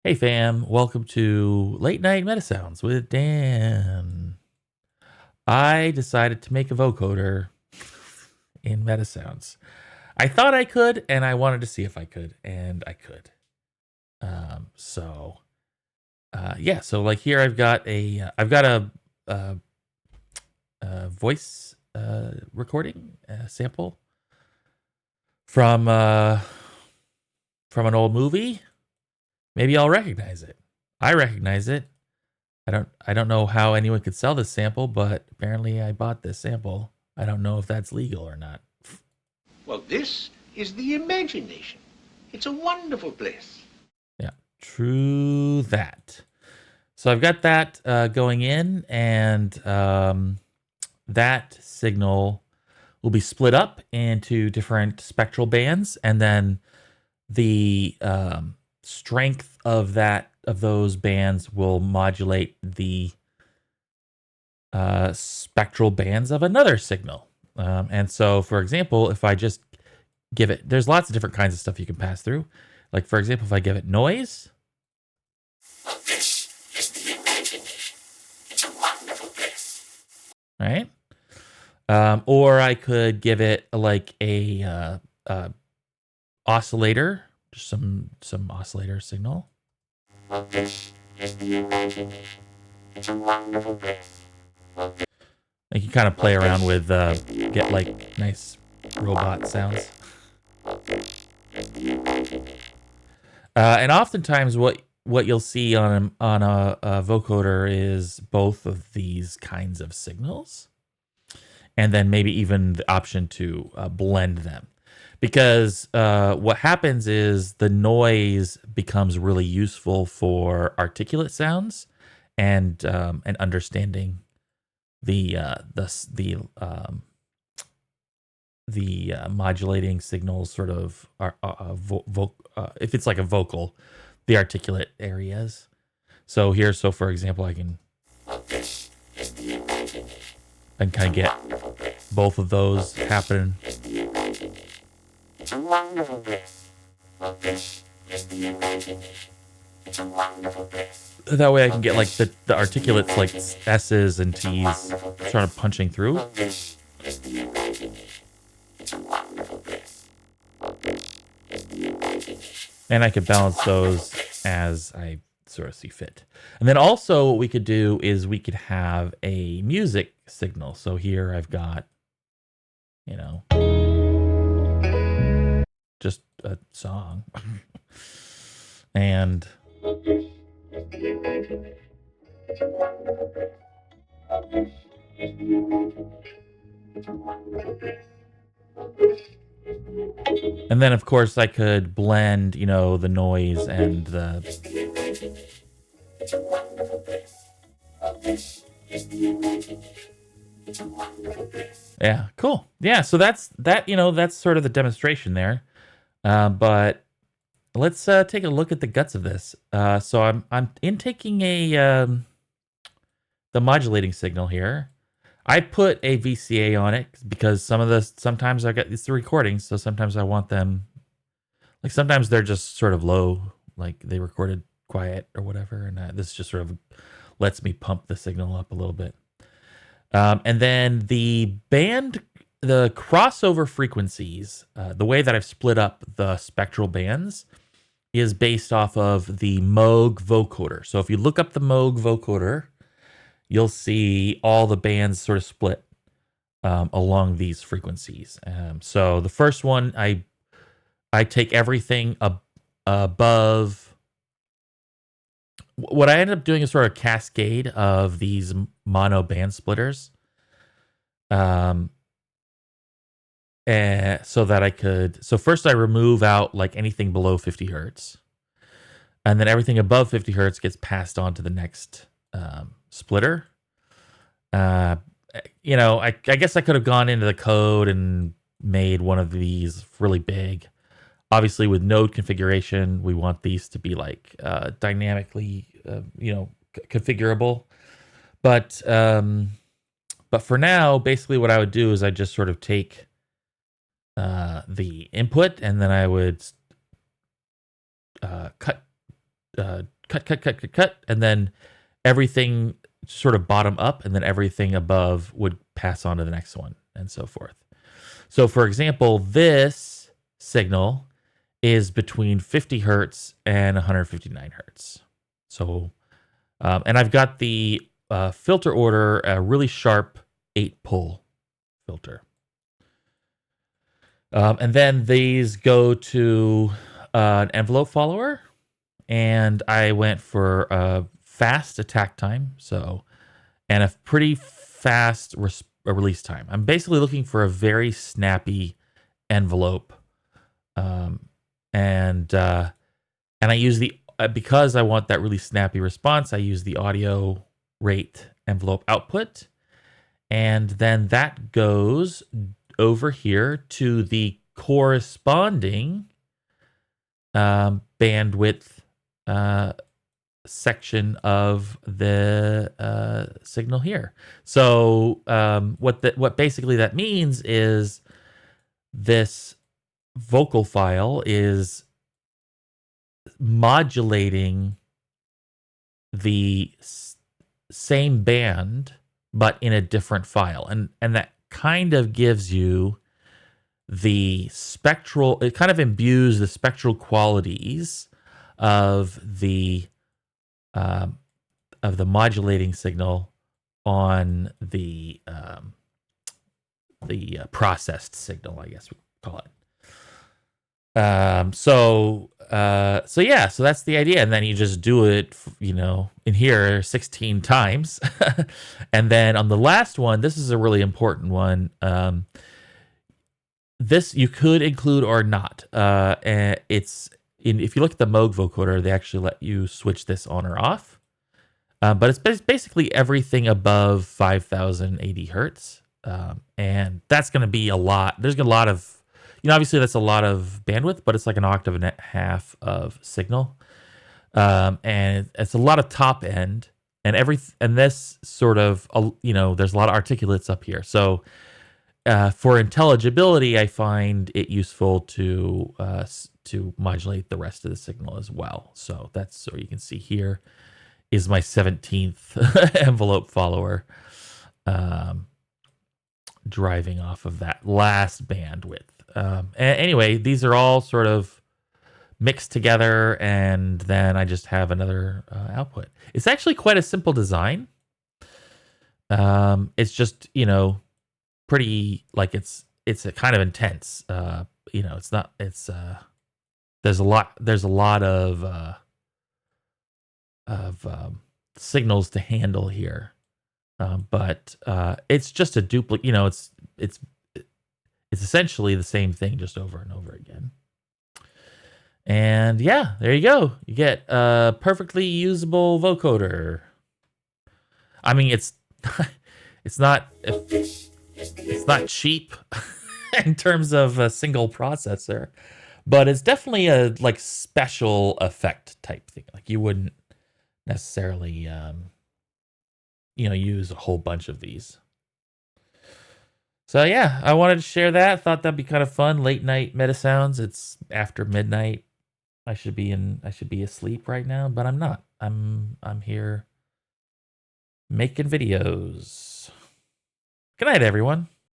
Hey fam, welcome to Late Night MetaSounds with Dan. I decided to make a vocoder in MetaSounds. I thought I could, and I wanted to see if I could, and I could. Yeah. So like here, I've got a voice recording sample from from an old movie. Maybe I'll recognize it. I recognize it. I don't know how anyone could sell this sample, but apparently I bought this sample. I don't know if that's legal or not. Well, this is the imagination. It's a wonderful place. Yeah, true that. So I've got that going in, and that signal will be split up into different spectral bands, and then the strength of those bands will modulate the spectral bands of another signal. And so, for example, if I just give it, there's lots of different kinds of stuff you can pass through. Like, for example, if I give it noise, right? Or I could give it like a oscillator, just some oscillator signal. You can kind of play around with, get like nice robot sounds. And oftentimes what you'll see on a vocoder is both of these kinds of signals, and then maybe even the option to blend them. Because what happens is the noise becomes really useful for articulate sounds and understanding the modulating signals, sort of if it's like a vocal, the articulate areas. So here, so for example, I can kind of get both of those happening. That way I can get like the articulates, like S's and T's, sort of punching through. And I could balance those as I sort of see fit. And then also what we could do is we could have a music signal. So here I've got, you know, just a song. And then of course I could blend, you know, the noise and the yeah, cool. Yeah, so that's that, you know, that's sort of the demonstration there. But let's take a look at the guts of this. So I'm intaking the modulating signal here. I put a VCA on it because sometimes I get it's the recordings, so sometimes I want them, like sometimes they're just sort of low, like they recorded quiet or whatever, and this just sort of lets me pump the signal up a little bit. And then the crossover frequencies, the way that I've split up the spectral bands is based off of the Moog vocoder. So if you look up the Moog vocoder, you'll see all the bands sort of split along these frequencies. So the first one, I take everything above. What I ended up doing is sort of cascade of these mono band splitters, so that I could. So first, I remove out like anything below 50 hertz, and then everything above 50 hertz gets passed on to the next splitter. You know, I guess I could have gone into the code and made one of these really big. Obviously, with node configuration, we want these to be like dynamically, you know, configurable. But for now, basically, what I would do is I just sort of take the input, and then I would cut cut, and then everything sort of bottom up, and then everything above would pass on to the next one, and so forth. So, for example, this signal is between 50 hertz and 159 hertz. So, and I've got the filter order, a really sharp 8-pull filter. And then these go to an envelope follower, and I went for a fast attack time, and a pretty fast release time. I'm basically looking for a very snappy envelope, and I use the because I want that really snappy response. I use the audio rate envelope output, and then that goes over here to the corresponding bandwidth section of the signal here. So what basically that means is this vocal file is modulating the same band but in a different file, and that kind of gives you the spectral, it kind of imbues the spectral qualities of the modulating signal on the processed signal, I guess we call it. So that's the idea, and then you just do it, in here 16 times, and then on the last one, this is a really important one. This you could include or not. And if you look at the Moog vocoder, they actually let you switch this on or off. But it's basically everything above 5080 hertz, and that's going to be a lot. There's a lot of, obviously that's a lot of bandwidth, but it's like an octave and a half of signal, and it's a lot of top end, and this sort of, there's a lot of articulates up here. So for intelligibility, I find it useful to modulate the rest of the signal as well. So you can see here is my 17th envelope follower, driving off of that last bandwidth. Anyway, these are all sort of mixed together, and then I just have another output. It's actually quite a simple design. It's just, pretty, like it's a kind of intense. It's not. It's there's a lot of signals to handle here, but it's just a duplicate. It's essentially the same thing just over and over again. And yeah, there you go. You get a perfectly usable vocoder. I mean, it's not cheap in terms of a single processor, but it's definitely a special effect type thing. Like you wouldn't necessarily use a whole bunch of these. So yeah, I wanted to share that. Thought that'd be kind of fun. Late night MetaSounds. It's after midnight. I should be asleep right now, but I'm not. I'm here making videos. Good night, everyone.